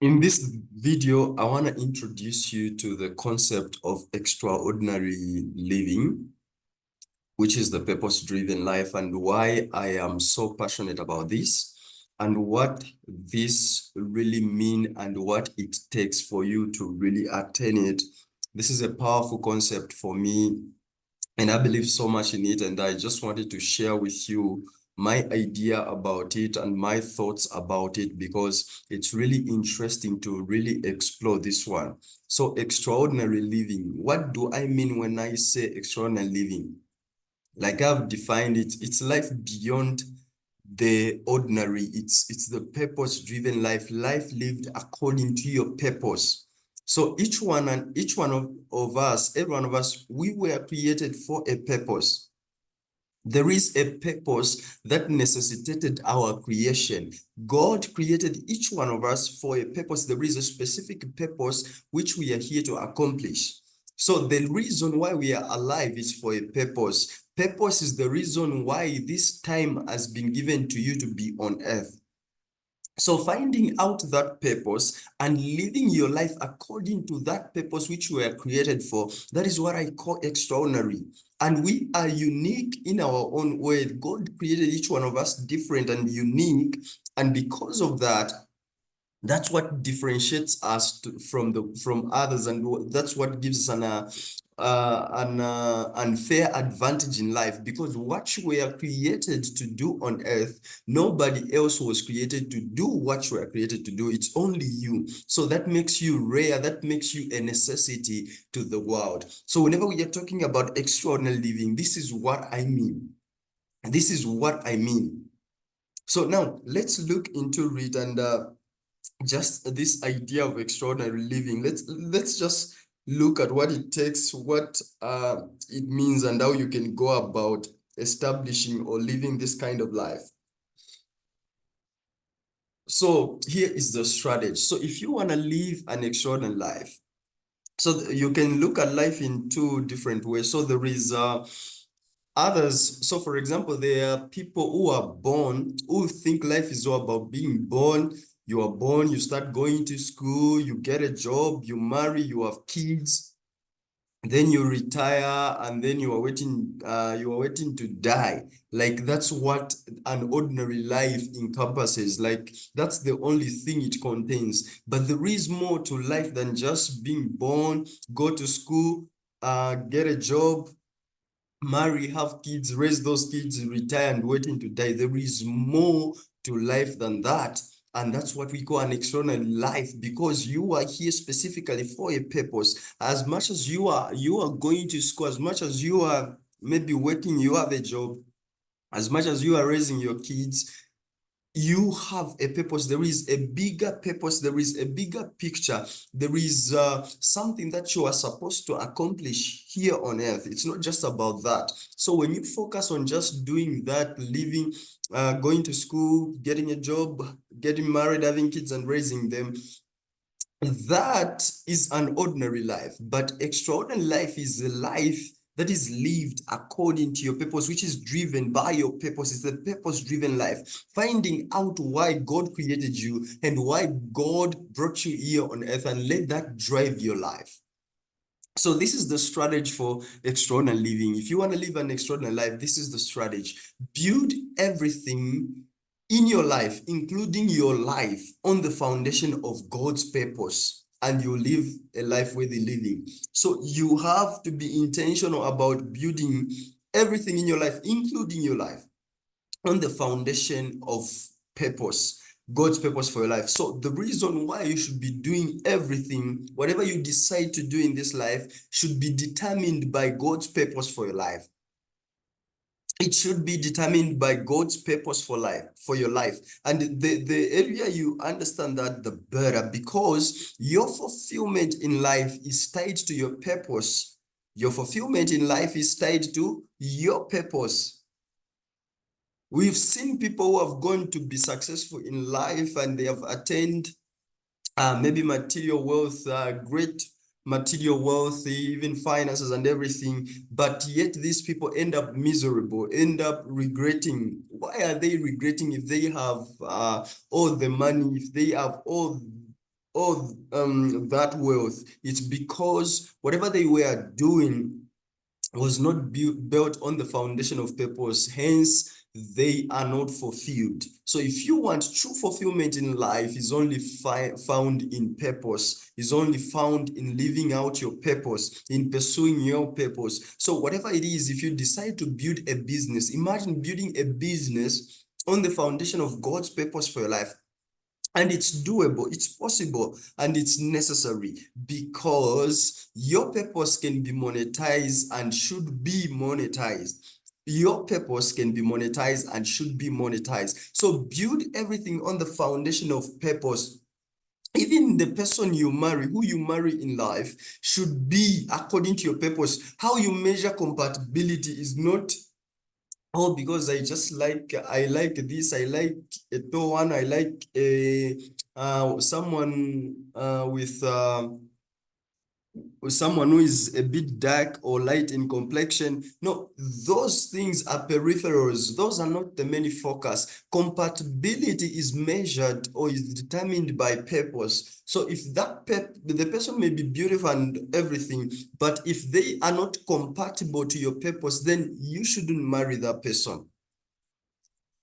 In this video, I want to introduce you to the concept of extraordinary living, which is the purpose-driven life, and why I am so passionate about this, and what this really mean and what it takes for you to really attain it. This is a powerful concept for me, and I believe so much in it, and I just wanted to share with you my idea about it and my thoughts about it because it's really interesting to really explore this one. So extraordinary living, what do I mean when I say extraordinary living? Like I've defined it, it's life beyond the ordinary. It's the purpose-driven life lived according to your purpose. So each one of us, every one of us, we were created for a purpose. There is a purpose that necessitated our creation. God created each one of us for a purpose. There is a specific purpose which we are here to accomplish. So the reason why we are alive is for a purpose. Purpose is the reason why this time has been given to you to be on earth. So finding out that purpose and living your life according to that purpose which we are created for, that is what I call extraordinary. And we are unique in our own way. God created each one of us different and unique. And because of that, that's what differentiates us from others, and that's what gives us an unfair advantage in life, because what we are created to do on earth, nobody else was created to do what you are created to do. It's only you. So that makes you rare, that makes you a necessity to the world. So whenever we are talking about extraordinary living, this is what I mean. This is what I mean. So now let's look into it, and just this idea of extraordinary living. Let's just look at what it takes, what it means, and how you can go about establishing or living this kind of life. So here is the strategy. So if you want to live an extraordinary life, so you can look at life in two different ways. So there is others. So for example, there are people who are born, who think life is all about being born. You are born, you start going to school, you get a job, you marry, you have kids, then you retire, and then you are waiting to die. Like that's what an ordinary life encompasses. Like that's the only thing it contains. But there is more to life than just being born, go to school, get a job, marry, have kids, raise those kids, retire, and waiting to die. There is more to life than that. And that's what we call an external life, because you are here specifically for a purpose. As much as you are going to school, as much as you are maybe working, you have a job, as much as you are raising your kids, you have a purpose. There is a bigger purpose. There is a bigger picture. There is something that you are supposed to accomplish here on earth. It's not just about that. So when you focus on just doing that, living, going to school, getting a job, getting married, having kids, and raising them, that is an ordinary life. But extraordinary life is a life that is lived according to your purpose, which is driven by your purpose. It's a purpose-driven life. Finding out why God created you and why God brought you here on earth, and let that drive your life. So this is the strategy for extraordinary living. If you want to live an extraordinary life, this is the strategy. Build everything in your life, including your life, on the foundation of God's purpose, and you live a life worthy living. So you have to be intentional about building everything in your life, including your life, on the foundation of purpose, God's purpose for your life. So the reason why you should be doing everything, whatever you decide to do in this life, should be determined by God's purpose for your life. It should be determined by God's purpose for life, for your life. And the area you understand that, the better, because your fulfillment in life is tied to your purpose. Your fulfillment in life is tied to your purpose. We've seen people who have gone to be successful in life, and they have attained maybe material wealth, great material wealth, even finances and everything, but yet these people end up miserable, end up regretting. Why are they regretting if they have all the money, if they have all that wealth, it's because whatever they were doing was not built on the foundation of purpose. Hence, they are not fulfilled. So if you want true fulfillment in life, is only found in purpose, is only found in living out your purpose, in pursuing your purpose. So whatever it is, if you decide to build a business, imagine building a business on the foundation of God's purpose for your life. And it's doable, it's possible, and it's necessary, because your purpose can be monetized and should be monetized. Your purpose can be monetized and should be monetized. So build everything on the foundation of purpose. Even the person you marry, who you marry in life, should be according to your purpose. How you measure compatibility is not, oh, because I like this, I like a tall one, I like a someone with someone who is a bit dark or light in complexion. No, those things are peripherals. Those are not the main focus. Compatibility is measured or is determined by purpose. So if the person may be beautiful and everything, but if they are not compatible to your purpose, then you shouldn't marry that person.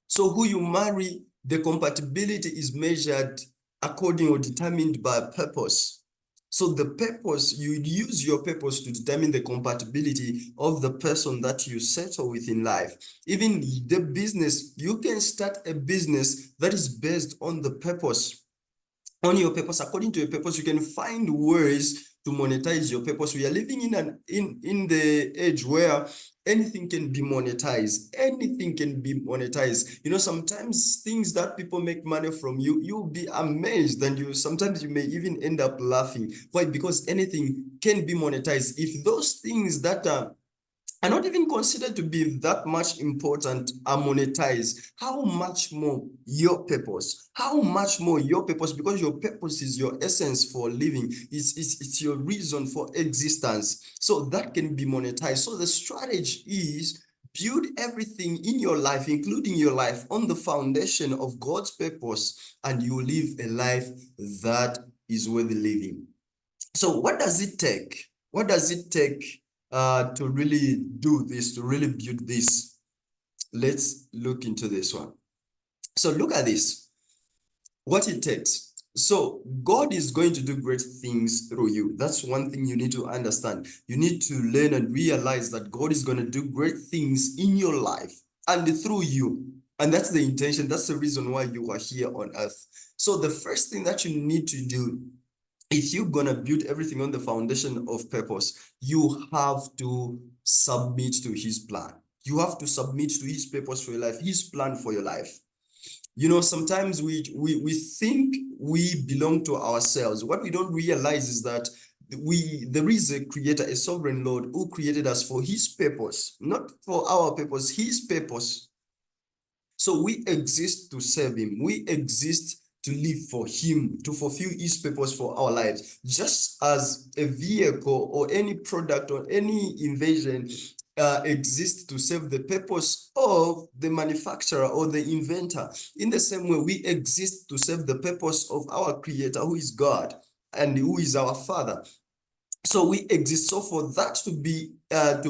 So who you marry, the compatibility is measured according or determined by purpose. So the purpose, you use your purpose to determine the compatibility of the person that you settle with in life. Even the business, you can start a business that is based on the purpose, on your purpose. According to your purpose, you can find ways to monetize your purpose. We are living in the age where anything can be monetized. Anything can be monetized. You know, sometimes things that people make money from, you'll be amazed, and sometimes you may even end up laughing. Why? Because anything can be monetized. If those things that are not even considered to be that much important are monetized, how much more your purpose? How much more your purpose? Because your purpose is your essence for living. It's your reason for existence. So that can be monetized. So the strategy is build everything in your life, including your life, on the foundation of God's purpose, and you live a life that is worth living. So what does it take? What does it take to really do this, to really build this? Let's look into this one. So look at this, what it takes. So God is going to do great things through you. That's one thing you need to understand. You need to learn and realize that God is going to do great things in your life and through you. And that's the intention. That's the reason why you are here on earth. So the first thing that you need to do, if you're gonna build everything on the foundation of purpose, you have to submit to his plan. You have to submit to his purpose for your life, his plan for your life. You know, sometimes we think we belong to ourselves. What we don't realize is that there is a creator, a sovereign Lord, who created us for his purpose, not for our purpose, his purpose. So we exist to serve him. We exist to live for him, to fulfill his purpose for our lives. Just as a vehicle or any product or any invention exists to serve the purpose of the manufacturer or the inventor, in the same way, we exist to serve the purpose of our creator, who is God and who is our Father. So we exist. So for that to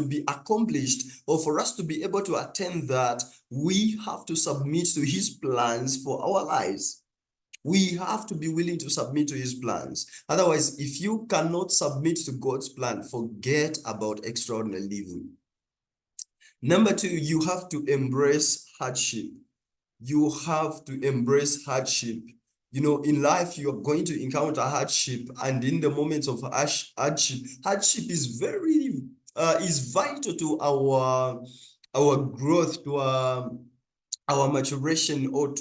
be accomplished, or for us to be able to attain that, we have to submit to his plans for our lives. We have to be willing to submit to his plans. Otherwise, if you cannot submit to God's plan, forget about extraordinary living. Number two, you have to embrace hardship. You have to embrace hardship. You know, in life, you're going to encounter hardship, and in the moments of hardship is vital to our growth, to our maturation, or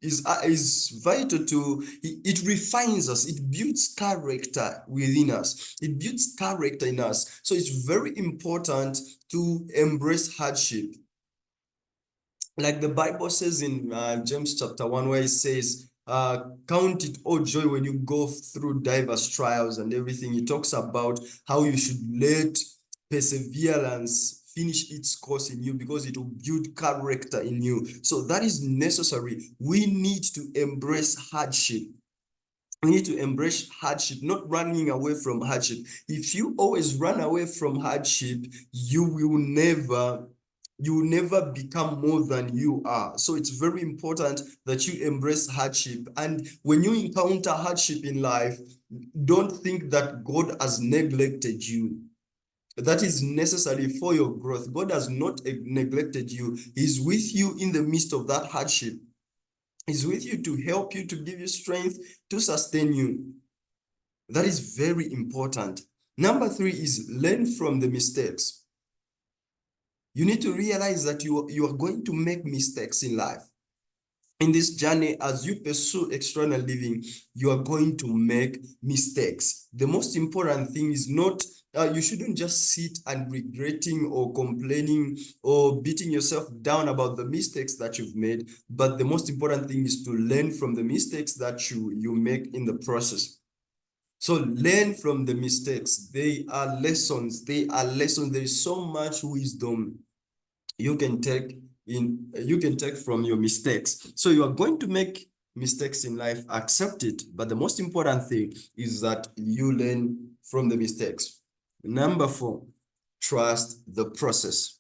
is vital to it refines us, it builds character within us, it builds character in us. So it's very important to embrace hardship. Like the Bible says in James chapter 1, where it says, count it all joy when you go through diverse trials and everything. It talks about how you should let perseverance finish its course in you, because it will build character in you. So that is necessary. We need to embrace hardship. We need to embrace hardship, not running away from hardship. If you always run away from hardship, you will never become more than you are. So it's very important that you embrace hardship. And when you encounter hardship in life, don't think that God has neglected you. That is necessary for your growth. God has not neglected you. He's with you in the midst of that hardship. He's with you to help you, to give you strength, to sustain you. That is very important. Number 3 is learn from the mistakes. You need to realize that you are going to make mistakes in life. In this journey, as you pursue external living, you are going to make mistakes. The most important thing is not, you shouldn't just sit and regretting or complaining or beating yourself down about the mistakes that you've made. But the most important thing is to learn from the mistakes that you make in the process. So learn from the mistakes. They are lessons. They are lessons. There is so much wisdom you can take from your mistakes. So you are going to make mistakes in life, accept it. But the most important thing is that you learn from the mistakes. Number 4, trust the process.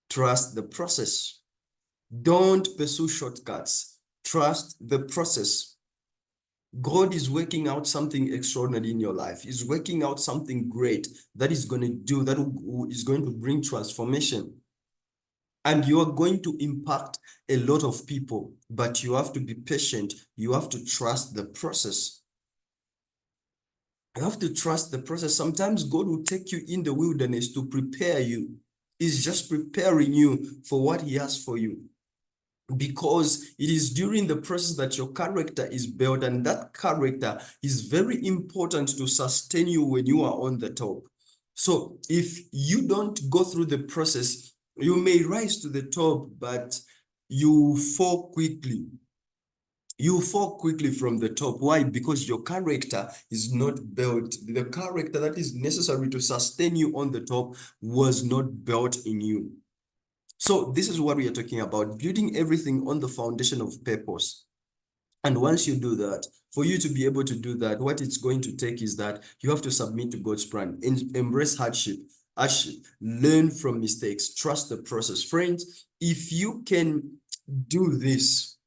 Trust the process. Don't pursue shortcuts. Trust the process. God is working out something extraordinary in your life. He's working out something great that is going to bring transformation. And you are going to impact a lot of people, but you have to be patient. You have to trust the process. You have to trust the process. Sometimes God will take you in the wilderness to prepare you. He's just preparing you for what he has for you. Because it is during the process that your character is built, and that character is very important to sustain you when you are on the top. So if you don't go through the process, you may rise to the top, but you fall quickly. You fall quickly from the top. Why? Because your character is not built. The character that is necessary to sustain you on the top was not built in you. So this is what we are talking about, building everything on the foundation of purpose. And once you do that, for you to be able to do that, what it's going to take is that you have to submit to God's plan, embrace hardship, learn from mistakes, trust the process. Friends, if you can do this,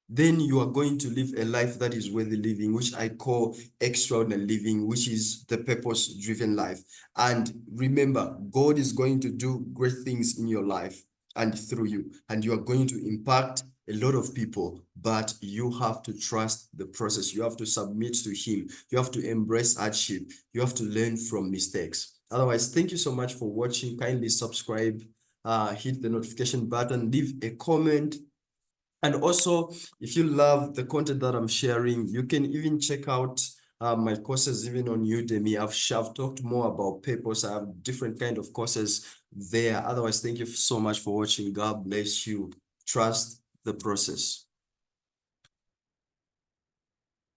then you are going to live a life that is worthy living, which I call extraordinary living, which is the purpose-driven life. And remember, God is going to do great things in your life and through you, and you are going to impact a lot of people, but you have to trust the process. You have to submit to him. You have to embrace hardship. You have to learn from mistakes. Otherwise, thank you so much for watching. Kindly subscribe, hit the notification button, leave a comment. And also, if you love the content that I'm sharing, you can even check out my courses even on Udemy. I've talked more about purpose. I have different kind of courses there. Otherwise, thank you so much for watching. God bless you. Trust the process.